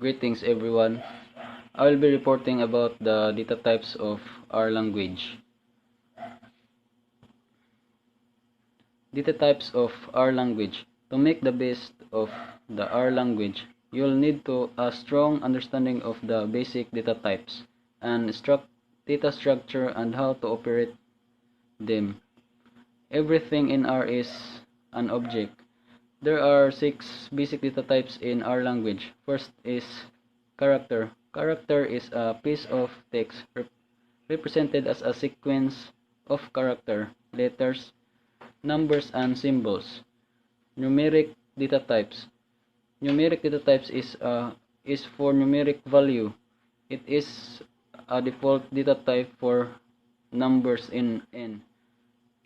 Greetings everyone. I will be reporting about the data types of R language. Data types of R language. To make the best of the R language, you'll need a strong understanding of the basic data types and data structure and how to operate them. Everything in R is an object. There are 6 basic data types in R language. First is character. Character is a piece of text represented as a sequence of character, letters, numbers, and symbols. Numeric data types. Numeric data types is for numeric value. It is a default data type for numbers in N.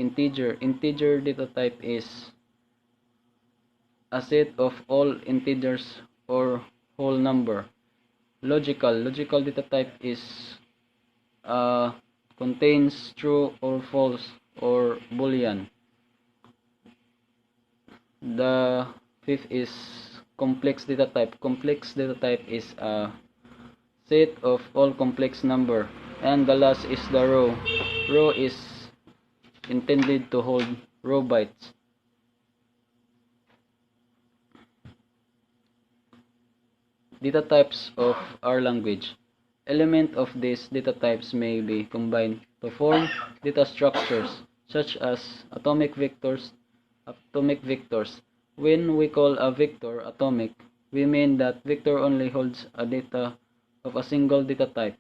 Integer. Integer data type is a set of all integers or whole number. Logical data type is contains true or false or boolean. The fifth is complex data type. Complex data type is a set of all complex number. And the last is the row. Row is intended to hold row bytes. Data types of R language. Elements of these data types may be combined to form data structures such as atomic vectors. When we call a vector atomic, we mean that vector only holds a data of a single data type.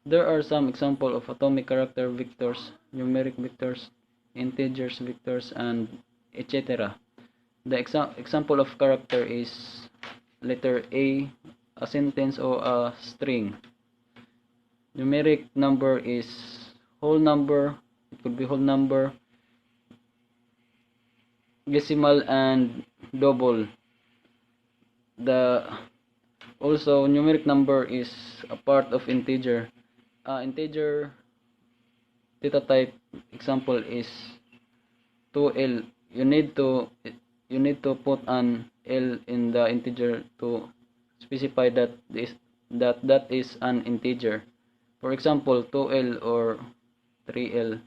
There are some examples of atomic character vectors, numeric vectors, integers vectors, and etc. The example of character is letter A sentence or a string. Numeric number is whole number. It could be whole number, decimal, and double. Also numeric number is a part of integer. Integer data type example is 2L. You need to put an L in the integer to specify that is an integer. For example, 2L or 3L.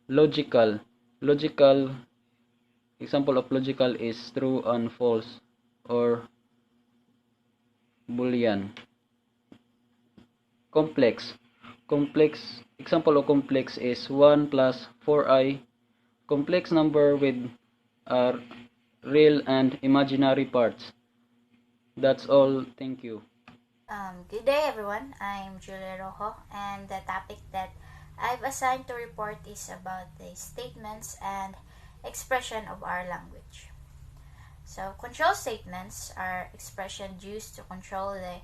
Logical example of logical is true and false or boolean. Complex example of complex is 1 plus 4i. Complex number with real and imaginary parts. That's all. Thank you. Good day everyone, I'm Julia Rojo, and the topic that I've assigned to report is about the statements and expression of our language. So, control statements are expressions used to control the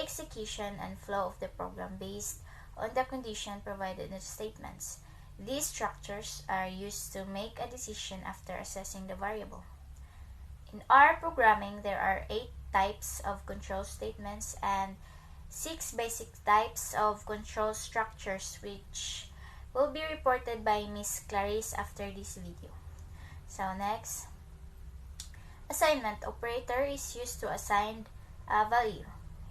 execution and flow of the program based on the condition provided in the statements. These structures are used to make a decision after assessing the variable. In R programming, there are 8 types of control statements and 6 basic types of control structures, which will be reported by Ms. Clarice after this video. So next, assignment operator is used to assign a value.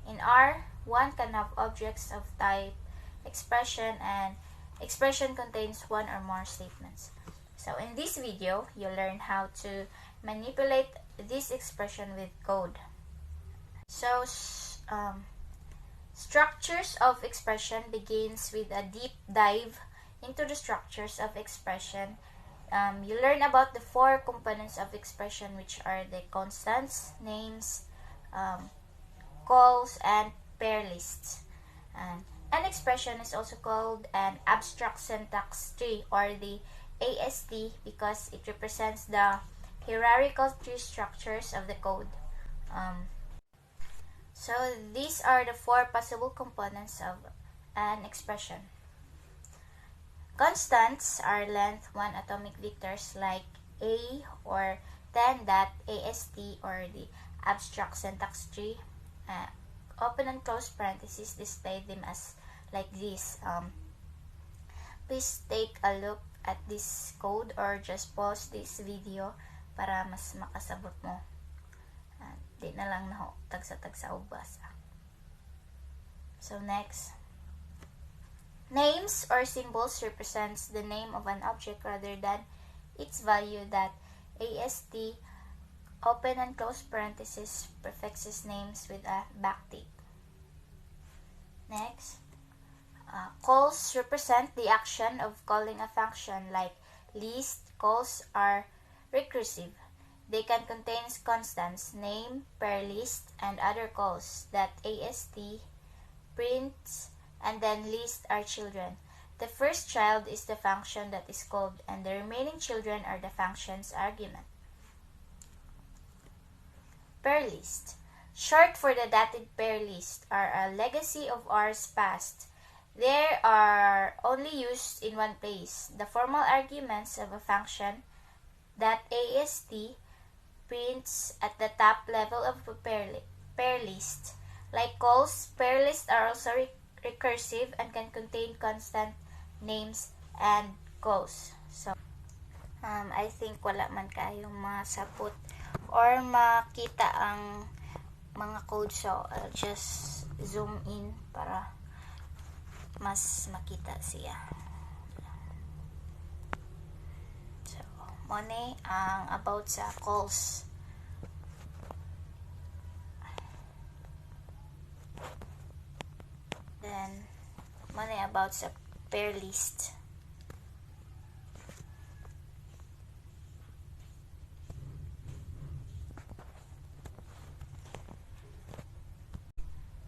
In R, one can have objects of type expression, and expression contains one or more statements. So in this video, you'll learn how to manipulate this expression with code. So structures of expression begins with a deep dive into the structures of expression. You learn about the 4 components of expression, which are the constants, names, calls, and pair lists. And an expression is also called an abstract syntax tree, or the AST, because it represents the hierarchical tree structures of the code. So these are the 4 possible components of an expression. Constants are length 1 atomic vectors like A or 10.ast or the abstract syntax tree. Open and close parentheses display them as like this. Please take a look at this code or just pause this video para mas makasabot mo. Di na lang na tagsa-tagsa og basa. So next, names or symbols represents the name of an object rather than its value. That AST open and close parenthesis prefixes names with a backtick. Next, calls represent the action of calling a function, like list calls are recursive. They can contain constants, name, pair list, and other calls. That AST prints and then list are children. The first child is the function that is called, and the remaining children are the function's argument. Pair list, short for the dated pair list, are a legacy of R's past. They are only used in one place. The formal arguments of a function that AST prints at the top level of a pair list. Like calls, pair lists are also recursive and can contain constant, names, and calls. So, I think wala man kayong masapot or makita ang mga code, so I'll just zoom in para mas makita siya. So, muna ang about sa calls. Then, muna about sa pair list.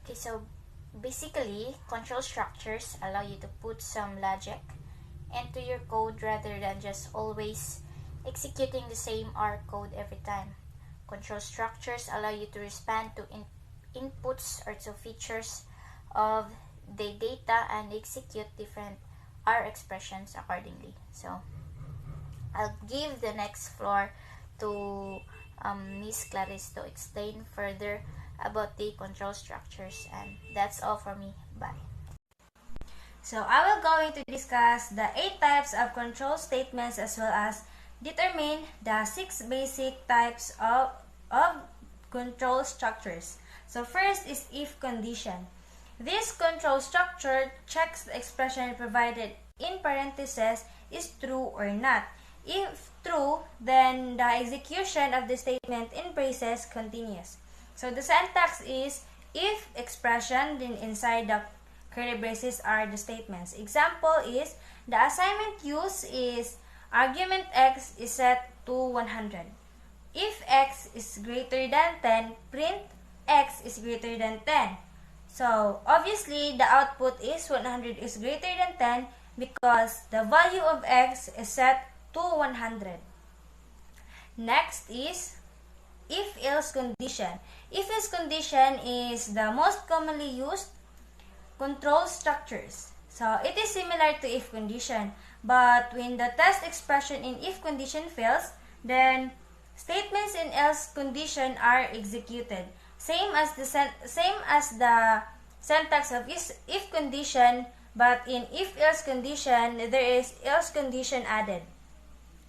Okay, so basically, control structures allow you to put some logic into your code rather than just always executing the same R code every time. Control structures allow you to respond to inputs or to features of the data and execute different R expressions accordingly. So, I'll give the next floor to Miss Clarice to explain further about the control structures, and that's all for me. Bye. So I will going to discuss the 8 types of control statements as well as determine the 6 basic types of control structures. So first is if condition. This control structure checks the expression provided in parentheses is true or not. If true, then the execution of the statement in braces continues. So the syntax is if expression, then inside the curly braces are the statements. Example is the assignment use is argument x is set to 100. If x is greater than 10, print x is greater than 10. So obviously the output is 100 is greater than 10 because the value of x is set to 100. Next is if-else condition. If-else condition is the most commonly used control structures. So it is similar to if condition, but when the test expression in if condition fails, then statements in else condition are executed. Same as the syntax of if condition, but in if-else condition, there is else condition added.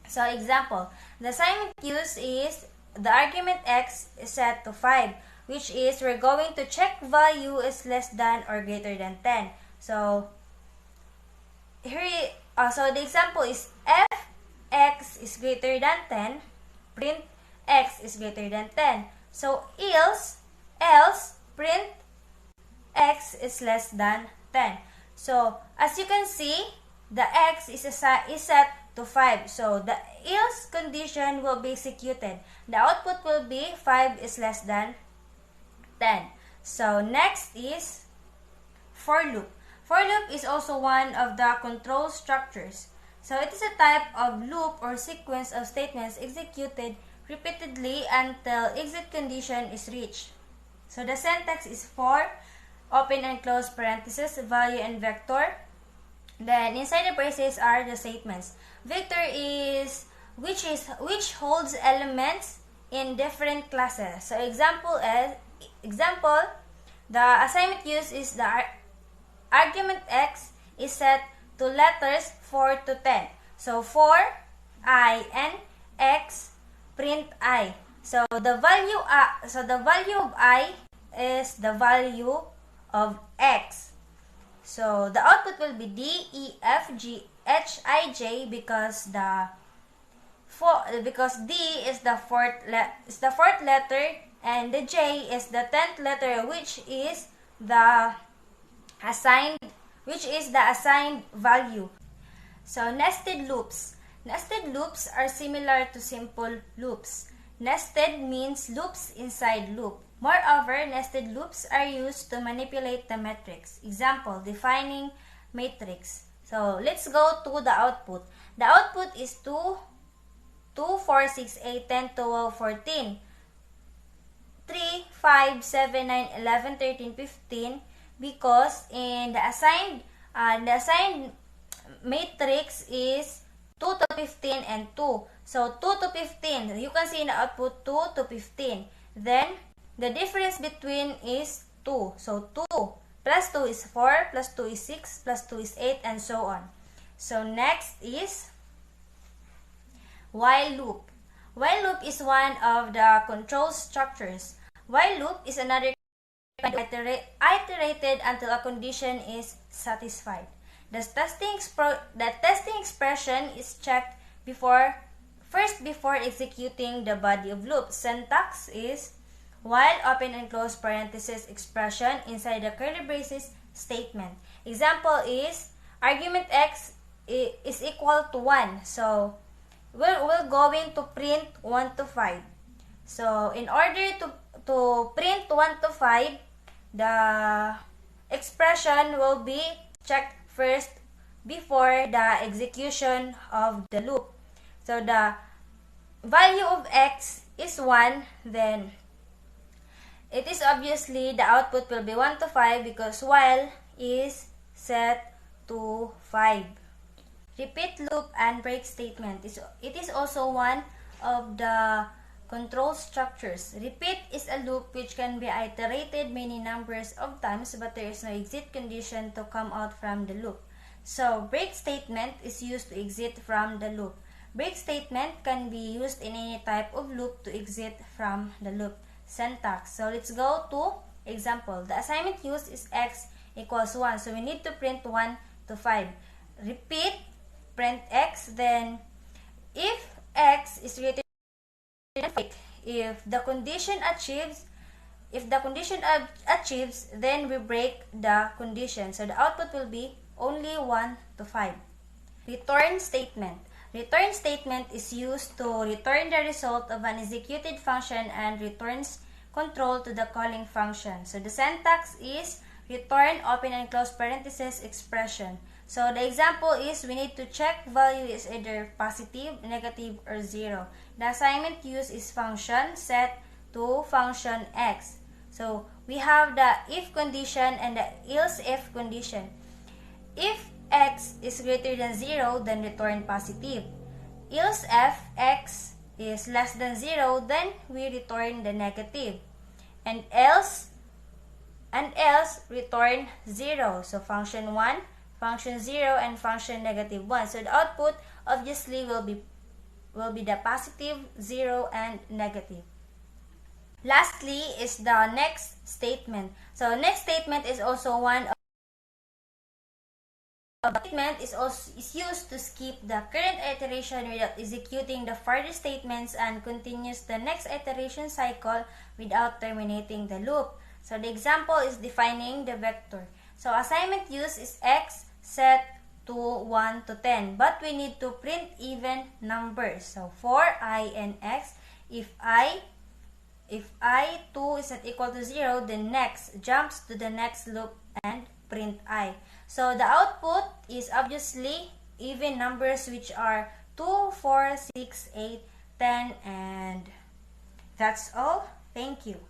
So example, the assignment use is the argument x is set to 5, which is we're going to check value is less than or greater than 10. So here, so the example is f x is greater than 10, print x is greater than 10. So else print x is less than 10. So as you can see, the x is set to 5. So the else condition will be executed. The output will be 5 is less than 10. So next is for loop. For loop is also one of the control structures. So it is a type of loop or sequence of statements executed repeatedly until exit condition is reached. So the syntax is for open and close parentheses, value and vector. Then inside the braces are the statements. Vector is which holds elements in different classes. So example, the assignment use is the argument x is set to letters 4 to 10. So 4, I, and x, print I. So the value of I is the value of x. So the output will be D, E, F, G, H, I, J because D is the fourth letter and the J is the 10th letter, which is the assigned value. So nested loops. Nested loops are similar to simple loops. Nested means loops inside loop. Moreover, nested loops are used to manipulate the matrix. Example, defining matrix. So let's go to the output. The output is 2, 4, 6, 8, 10, 12, 14, 3, 5, 7, 9, 11, 13, 15, because in the assigned matrix is 2 to 15 and 2. So 2 to 15, you can see in the output 2 to 15. Then the difference between is 2. So 2 plus 2 is 4, plus 2 is 6, plus 2 is 8, and so on. So next is while loop. While loop is one of the control structures. While loop is another kind of iterated until a condition is satisfied. The testing expression is checked before executing the body of loop. Syntax is while open and close parenthesis expression inside the curly braces statement. Example is argument x is equal to 1. So we're going to print 1 to 5. So in order to print 1 to 5, the expression will be checked first before the execution of the loop. So the value of x is 1, then it is obviously the output will be 1 to 5 because while is set to 5. Repeat loop and break statement. It is also one of the control structures. Repeat is a loop which can be iterated many numbers of times, but there is no exit condition to come out from the loop. So break statement is used to exit from the loop. Break statement can be used in any type of loop to exit from the loop. Syntax. So let's go to example. The assignment used is x equals 1. So we need to print 1 to 5. Repeat, print x, then if x is greater than 5, if the condition achieves, then we break the condition. So the output will be only 1 to 5. Return statement. Return statement is used to return the result of an executed function and returns control to the calling function. So the syntax is return open and close parenthesis expression. So the example is we need to check value is either positive, negative, or 0. The assignment used is function set to function x. So we have the if condition and the else if condition. If x is greater than 0, then return positive. Else if x is less than 0, then we return the negative. And else return 0. So function 1, function 0, and function negative 1. So the output obviously will be the positive, 0, and negative. Lastly is the next statement. So next statement is also one of statement is used to skip the current iteration without executing the further statements and continues the next iteration cycle without terminating the loop. So the example is defining the vector. So assignment use is x set to 1 to 10, but we need to print even numbers. So for I and x, if I2 is not equal to 0, then next jumps to the next loop and print I. So the output is obviously even numbers which are 2, 4, 6, 8, 10, and that's all. Thank you.